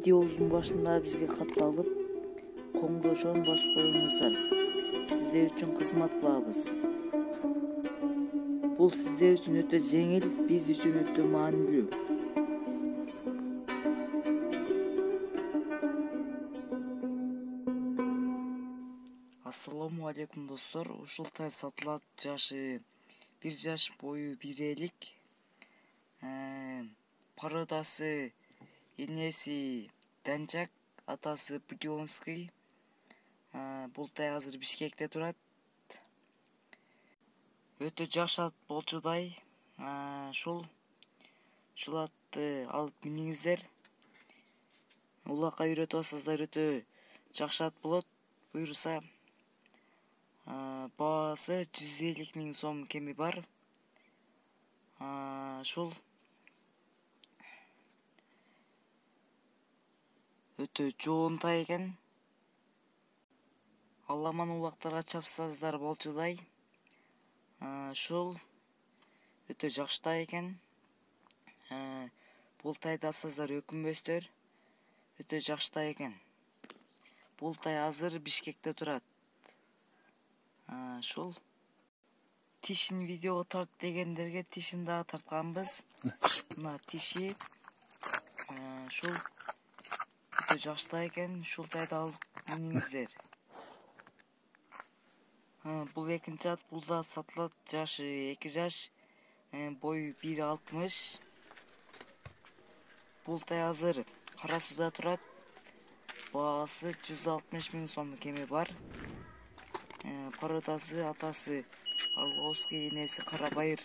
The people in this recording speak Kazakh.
Videomuzun başında bizge kатталып, qo'ng'iroqchani bosib qo'yingizlar. Sizler uchun xizmat qilamiz. Bu sizler uchun o'ta yengil, biz uchun o'ta ma'nili. Assalomu alaykum do'stlar. Ушултай сатылат жашы 1 жаш бою 1 Пародасы енеси Данчак, атасы Будионский. Бултай азыр Бишкекте турат. Өтө жаш ат болчудай. Шул атты алып миниңиздер. Улакка үйрөтүп атсаңыздар өтө жакшы ат болот. Буйруса баасы 150 000 сом кеми бар. Шул өтө жоонтай экен. Алламан улактарга чапсаңыздар болчудай. Шул өтө жакшытай экен. Бултайды алсаңыздар өкүнбөстөр. Өтө жакшытай экен. Бултай азыр Бишкекте турат. Шул тишин видеого тарт дегендерге тишин дагы тартканбыз. Мына тиши шул өтө жакшытай экен. Ушултайды алып миниңиздер. Бул экинчи ат, бул да сатылат, жашы 2 жаш, бою 1,60. Бултай азыр Кара Сууда турат. Баасы 160 000 сом кеми бар. Пародасы атасы Алгоский, энеси Карабайыр